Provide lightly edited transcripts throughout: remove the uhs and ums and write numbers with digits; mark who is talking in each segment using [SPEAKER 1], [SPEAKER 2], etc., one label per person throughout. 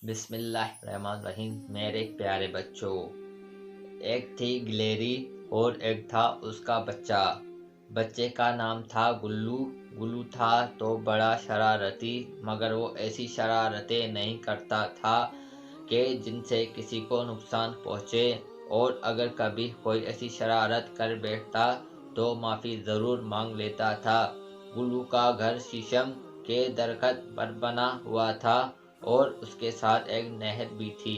[SPEAKER 1] بسم اللہ الرحمن الرحیم۔ میرے پیارے بچوں، ایک تھی گلیری اور ایک تھا اس کا بچہ۔ بچے کا نام تھا گلو۔ گلو تھا تو بڑا شرارتی، مگر وہ ایسی شرارتیں نہیں کرتا تھا کہ جن سے کسی کو نقصان پہنچے، اور اگر کبھی کوئی ایسی شرارت کر بیٹھتا تو معافی ضرور مانگ لیتا تھا۔ گلو کا گھر شیشم کے درخت پر بنا ہوا تھا اور اس کے ساتھ ایک نہر بھی تھی۔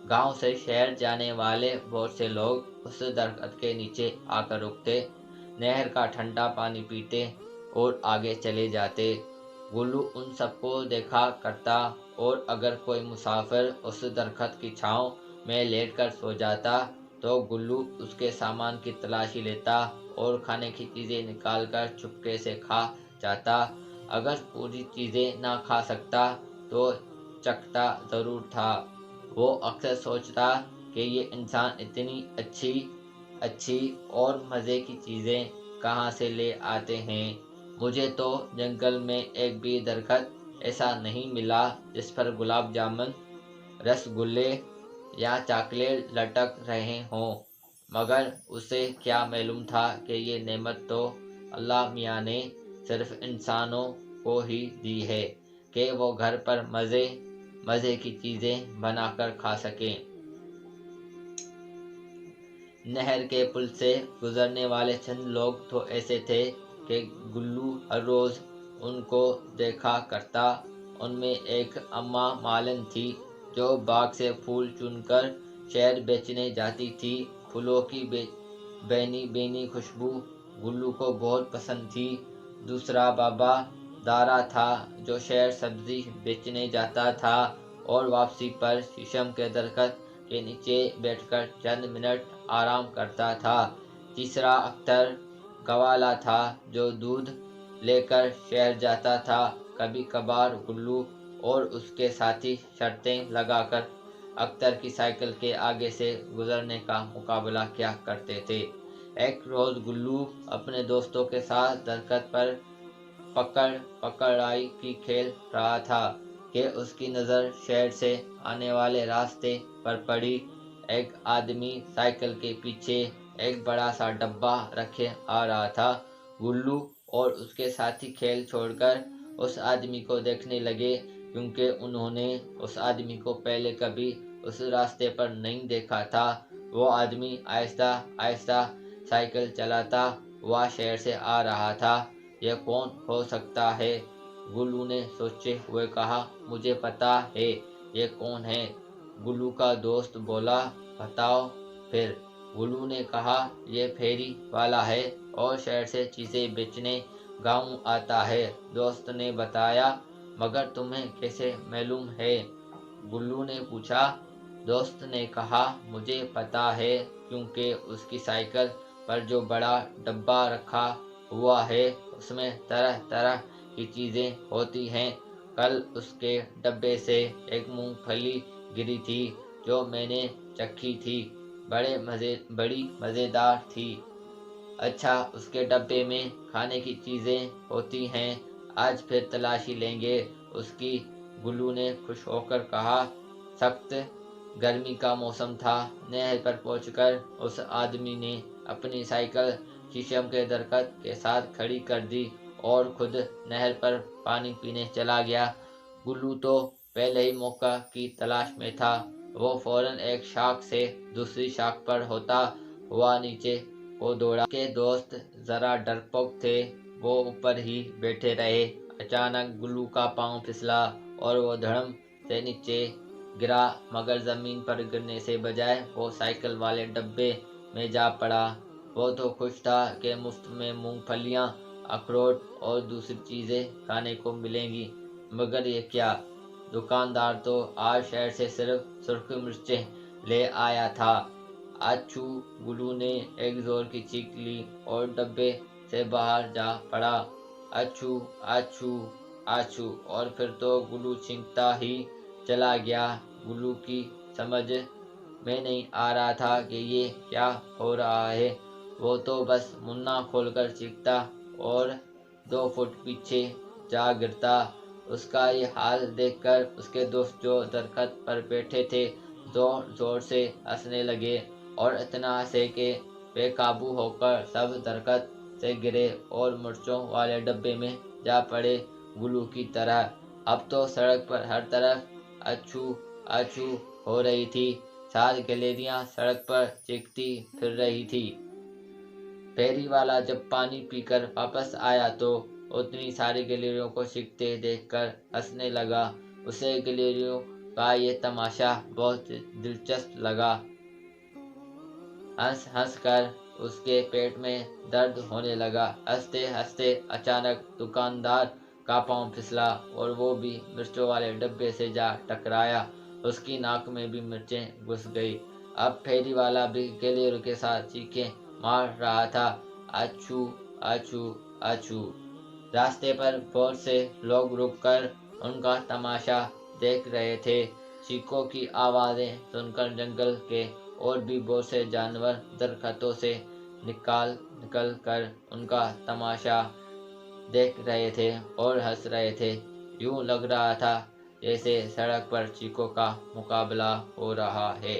[SPEAKER 1] گاؤں سے شہر جانے والے بہت سے لوگ اس درخت کے نیچے آ کر رکتے، نہر کا ٹھنڈا پانی پیتے اور آگے چلے جاتے۔ گلو ان سب کو دیکھا کرتا، اور اگر کوئی مسافر اس درخت کی چھاؤں میں لیٹ کر سو جاتا تو گلو اس کے سامان کی تلاشی لیتا اور کھانے کی چیزیں نکال کر چپکے سے کھا جاتا۔ اگر پوری چیزیں نہ کھا سکتا تو چکھتا ضرور تھا۔ وہ اکثر سوچتا کہ یہ انسان اتنی اچھی اور مزے کی چیزیں کہاں سے لے آتے ہیں۔ مجھے تو جنگل میں ایک بھی درخت ایسا نہیں ملا جس پر گلاب جامن، رس گلے یا چاکلیٹ لٹک رہے ہوں، مگر اسے کیا معلوم تھا کہ یہ نعمت تو اللہ میاں نے صرف انسانوں کو ہی دی ہے کہ وہ گھر پر مزے کی چیزیں بنا کر کھا سکیں۔ نہر کے پل سے گزرنے والے چند لوگ تو ایسے تھے کہ گلو ہر روز ان کو دیکھا کرتا۔ ان میں ایک اماں مالن تھی جو باغ سے پھول چن کر شہر بیچنے جاتی تھی۔ پھولوں کی بینی خوشبو گلو کو بہت پسند تھی۔ دوسرا بابا دارا تھا جو شہر سبزی بیچنے جاتا تھا اور واپسی پر شیشم کے درخت کے نیچے بیٹھ کر چند منٹ آرام کرتا تھا۔ تیسرا اختر گوالا تھا جو دودھ لے کر شہر جاتا تھا۔ کبھی کبھار گلو اور اس کے ساتھی شرطیں لگا کر اختر کی سائیکل کے آگے سے گزرنے کا مقابلہ کیا کرتے تھے۔ ایک روز گلو اپنے دوستوں کے ساتھ درخت پر پکڑائی کی کھیل رہا تھا کہ اس کی نظر شہر سے آنے والے راستے پر پڑی۔ ایک آدمی سائیکل کے پیچھے ایک بڑا سا ڈبہ رکھے آ رہا تھا۔ گلو اور اس کے ساتھی کھیل چھوڑ کر اس آدمی کو دیکھنے لگے، کیونکہ انہوں نے اس آدمی کو پہلے کبھی اس راستے پر نہیں دیکھا تھا۔ وہ آدمی آہستہ آہستہ سائیکل چلاتا ہوا شہر سے آ رہا تھا۔ یہ کون ہو سکتا ہے؟ گلو نے سوچتے ہوئے کہا۔ مجھے پتا ہے یہ کون ہے، گلو کا دوست بولا۔ بتاؤ پھر، گلو نے کہا۔ یہ پھیری والا ہے اور شہر سے چیزیں بیچنے گاؤں آتا ہے، دوست نے بتایا۔ مگر تمہیں کیسے معلوم ہے؟ گلو نے پوچھا۔ دوست نے کہا، مجھے پتا ہے کیونکہ اس کی سائیکل پر جو بڑا ڈبہ رکھا ہوا ہے اس میں طرح طرح کی چیزیں ہوتی ہیں۔ کل اس کے ڈبے سے ایک مونگ پھلی گری تھی جو میں نے چکھی تھی، بڑی مزیدار تھی۔ اچھا، اس کے ڈبے میں کھانے کی چیزیں ہوتی ہیں، آج پھر تلاشی لیں گے اس کی، گلو نے خوش ہو کر کہا۔ سخت گرمی کا موسم تھا۔ نہر پر پہنچ کر اس آدمی نے اپنی سائیکل شیشم کے درخت کے ساتھ کھڑی کر دی اور خود نہر پر پانی پینے چلا گیا۔ گلو تو پہلے ہی موقع کی تلاش میں تھا۔ وہ فوراً ایک شاخ سے دوسری شاخ پر ہوتا ہوا نیچے کو دوڑا۔ اس کے دوست ذرا ڈرپوک تھے، وہ اوپر ہی بیٹھے رہے۔ اچانک گلو کا پاؤں پھسلا اور وہ دھڑم سے نیچے گرا، مگر زمین پر گرنے سے بجائے وہ سائیکل والے ڈبے میں جا پڑا۔ وہ تو خوش تھا کہ مفت میں مونگ پھلیاں، اخروٹ اور دوسری چیزیں کھانے کو ملیں گی، مگر یہ کیا! دکاندار تو آج شہر سے صرف سرخ مرچیں لے آیا تھا۔ آچھو! گلو نے ایک زور کی چیخ لی اور ڈبے سے باہر جا پڑا۔ آچھو آچھو آچھو! اور پھر تو گلو چیختا ہی چلا گیا۔ گلو کی سمجھ میں نہیں آ رہا تھا کہ یہ کیا ہو رہا ہے۔ وہ تو بس منہ کھول کر چیختا اور 2 فٹ پیچھے جا گرتا۔ اس کا یہ حال دیکھ کر اس کے دوست جو درخت پر بیٹھے تھے زور زور سے ہنسنے لگے، اور اتنا ہنسے کہ بے قابو ہو کر سب درخت سے گرے اور مرچوں والے ڈبے میں جا پڑے گلو کی طرح۔ اب تو سڑک پر ہر طرف اچھو اچھو ہو رہی تھی، 7 گلہریاں سڑک پر چیختی پھر رہی تھی۔ پھیری والا جب پانی پی کر واپس آیا تو اتنی ساری گلہریوں کو چیختے دیکھ کر ہنسنے لگا۔ اسے گلہریوں کا یہ تماشا بہت دلچسپ لگا۔ ہنس ہنس کر اس کے پیٹ میں درد ہونے لگا۔ ہنستے ہنستے اچانک دکاندار کا پاؤں پھسلا اور وہ بھی مرچوں والے ڈبے سے جا ٹکرایا۔ اس کی ناک میں بھی مرچیں گھس گئی۔ اب پھیری والا بھی گلہریوں کے ساتھ چیخیں مار رہا تھا، اچھو اچھو اچھو۔ راستے پر بہت سے لوگ رک کر ان کا تماشا دیکھ رہے تھے۔ چیخوں کی آوازیں سن کر جنگل کے اور بھی بہت سے جانور درختوں سے نکل کر ان کا تماشا دیکھ رہے تھے اور ہنس رہے تھے۔ یوں لگ رہا تھا جیسے سڑک پر چیخوں کا مقابلہ ہو رہا ہے۔